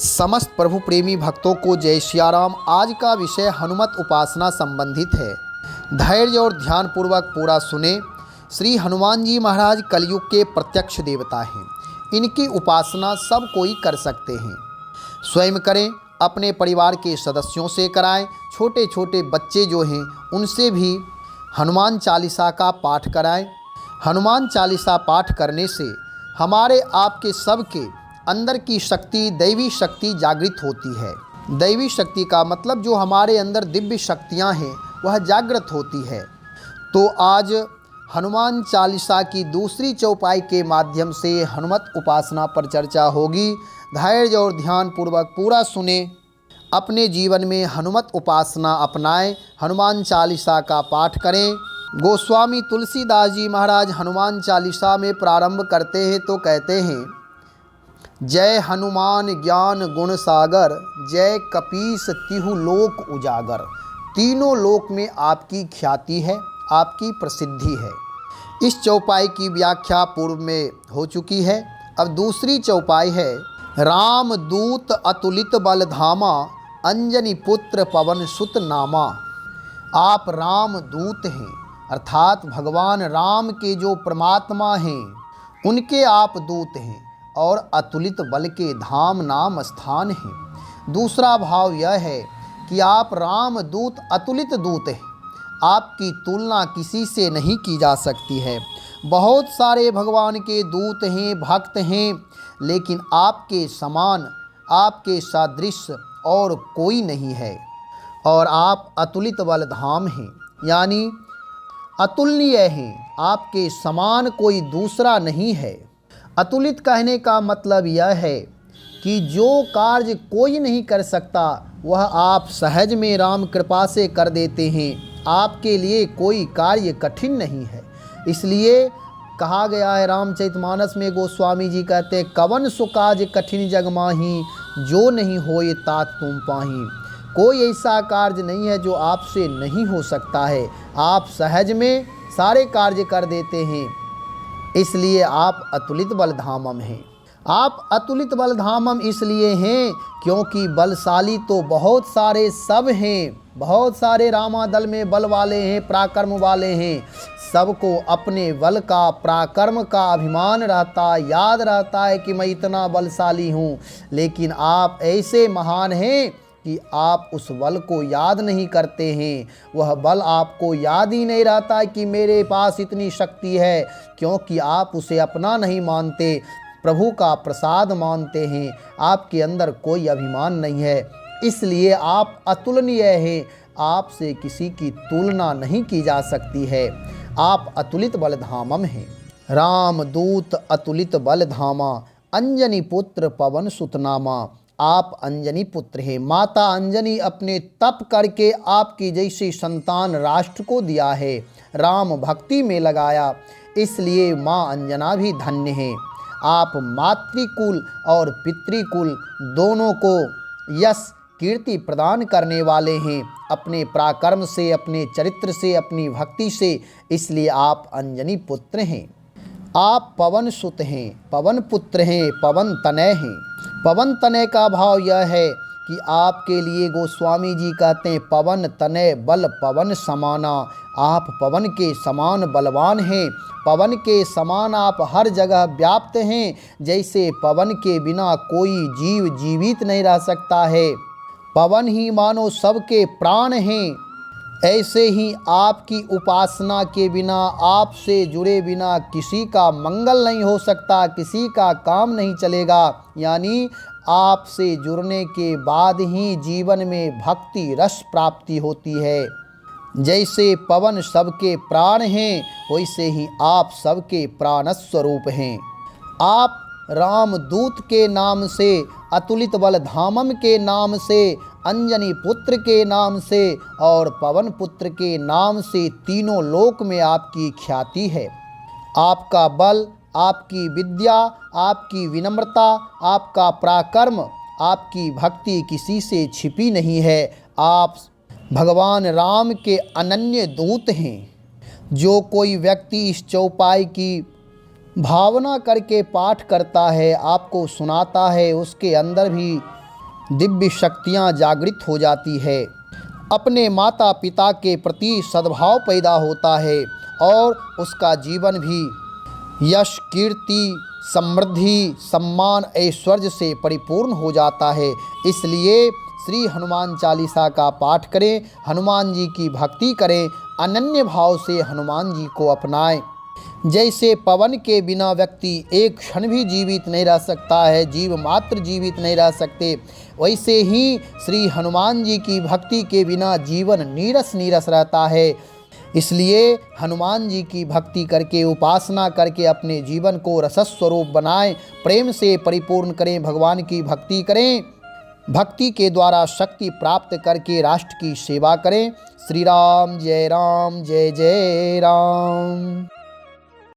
समस्त प्रभु प्रेमी भक्तों को जय सियाराम। आज का विषय हनुमत उपासना संबंधित है। धैर्य और ध्यान पूर्वक पूरा सुने। श्री हनुमान जी महाराज कलयुग के प्रत्यक्ष देवता हैं। इनकी उपासना सब कोई कर सकते हैं। स्वयं करें, अपने परिवार के सदस्यों से कराएं, छोटे छोटे बच्चे जो हैं उनसे भी हनुमान चालीसा का पाठ कराएं। हनुमान चालीसा पाठ करने से हमारे आपके सबके अंदर की शक्ति, दैवी शक्ति जागृत होती है। दैवी शक्ति का मतलब जो हमारे अंदर दिव्य शक्तियां हैं वह जागृत होती है। तो आज हनुमान चालीसा की दूसरी चौपाई के माध्यम से हनुमत उपासना पर चर्चा होगी। धैर्य और ध्यान पूर्वक पूरा सुने। अपने जीवन में हनुमत उपासना अपनाएं, हनुमान चालीसा का पाठ करें। गोस्वामी तुलसीदास जी महाराज हनुमान चालीसा में प्रारंभ करते हैं तो कहते हैं, जय हनुमान ज्ञान गुण सागर, जय कपीस तिहु लोक उजागर। तीनों लोक में आपकी ख्याति है, आपकी प्रसिद्धि है। इस चौपाई की व्याख्या पूर्व में हो चुकी है। अब दूसरी चौपाई है, राम दूत अतुलित बल धामा, अंजनी पुत्र पवन सुत नामा। आप राम दूत हैं, अर्थात भगवान राम के जो परमात्मा हैं उनके आप दूत हैं और अतुलित बल के धाम नाम स्थान है। दूसरा भाव यह है कि आप राम दूत अतुलित दूत हैं। आपकी तुलना किसी से नहीं की जा सकती है। बहुत सारे भगवान के दूत हैं, भक्त हैं, लेकिन आपके समान, आपके सदृश और कोई नहीं है। और आप अतुलित बल धाम हैं, यानी अतुलनीय हैं। आपके समान कोई दूसरा नहीं है। अतुलित कहने का मतलब यह है कि जो कार्य कोई नहीं कर सकता वह आप सहज में राम कृपा से कर देते हैं। आपके लिए कोई कार्य कठिन नहीं है। इसलिए कहा गया है रामचरितमानस में, गोस्वामी जी कहते हैं, कवन सुकाज कठिन जग माही, जो नहीं होए तात तुम पाही। कोई ऐसा कार्य नहीं है जो आपसे नहीं हो सकता है। आप सहज में सारे कार्य कर देते हैं। इसलिए आप अतुलित बलधामम हैं। आप अतुलित बलधामम इसलिए हैं क्योंकि बलशाली तो बहुत सारे सब हैं। बहुत सारे रामादल में बल वाले हैं, पराक्रम वाले हैं। सबको अपने बल का, पराक्रम का अभिमान रहता, याद रहता है कि मैं इतना बलशाली हूँ। लेकिन आप ऐसे महान हैं कि आप उस बल को याद नहीं करते हैं। वह बल आपको याद ही नहीं रहता कि मेरे पास इतनी शक्ति है, क्योंकि आप उसे अपना नहीं मानते, प्रभु का प्रसाद मानते हैं। आपके अंदर कोई अभिमान नहीं है। इसलिए आप अतुलनीय हैं। आपसे किसी की तुलना नहीं की जा सकती है। आप अतुलित बलधामम हैं। राम दूत अतुलित बलधामा, अंजनी पुत्र पवन सुतनामा। आप अंजनी पुत्र हैं। माता अंजनी अपने तप करके आपकी जैसी संतान राष्ट्र को दिया है, राम भक्ति में लगाया। इसलिए माँ अंजना भी धन्य हैं। आप मातृकुल और पितृकुल दोनों को यश कीर्ति प्रदान करने वाले हैं, अपने पराक्रम से, अपने चरित्र से, अपनी भक्ति से। इसलिए आप अंजनी पुत्र हैं। आप पवन सुत हैं, पवन पुत्र हैं, पवन तनय हैं। पवन तनय का भाव यह है कि आपके लिए गोस्वामी जी कहते हैं, पवन तनय बल पवन समाना। आप पवन के समान बलवान हैं। पवन के समान आप हर जगह व्याप्त हैं। जैसे पवन के बिना कोई जीव जीवित नहीं रह सकता है, पवन ही मानो सबके प्राण हैं। ऐसे ही आपकी उपासना के बिना, आपसे जुड़े बिना किसी का मंगल नहीं हो सकता, किसी का काम नहीं चलेगा। यानी आपसे जुड़ने के बाद ही जीवन में भक्ति रस प्राप्ति होती है। जैसे पवन सबके प्राण हैं, वैसे ही आप सबके प्राण स्वरूप हैं। आप रामदूत के नाम से, अतुलित बल धामम के नाम से, अंजनी पुत्र के नाम से और पवन पुत्र के नाम से तीनों लोक में आपकी ख्याति है। आपका बल, आपकी विद्या, आपकी विनम्रता, आपका पराक्रम, आपकी भक्ति किसी से छिपी नहीं है। आप भगवान राम के अनन्य दूत हैं। जो कोई व्यक्ति इस चौपाई की भावना करके पाठ करता है, आपको सुनाता है, उसके अंदर भी दिव्य शक्तियाँ जागृत हो जाती है। अपने माता पिता के प्रति सद्भाव पैदा होता है और उसका जीवन भी यश, कीर्ति, समृद्धि, सम्मान, ऐश्वर्य से परिपूर्ण हो जाता है। इसलिए श्री हनुमान चालीसा का पाठ करें, हनुमान जी की भक्ति करें, अनन्य भाव से हनुमान जी को अपनाएं। जैसे पवन के बिना व्यक्ति एक क्षण भी जीवित नहीं रह सकता है, जीव मात्र जीवित नहीं रह सकते, वैसे ही श्री हनुमान जी की भक्ति के बिना जीवन नीरस नीरस रहता है। इसलिए हनुमान जी की भक्ति करके, उपासना करके अपने जीवन को रसस्वरूप बनाएं, प्रेम से परिपूर्ण करें, भगवान की भक्ति करें। भक्ति के द्वारा शक्ति प्राप्त करके राष्ट्र की सेवा करें। श्री राम जय जय राम।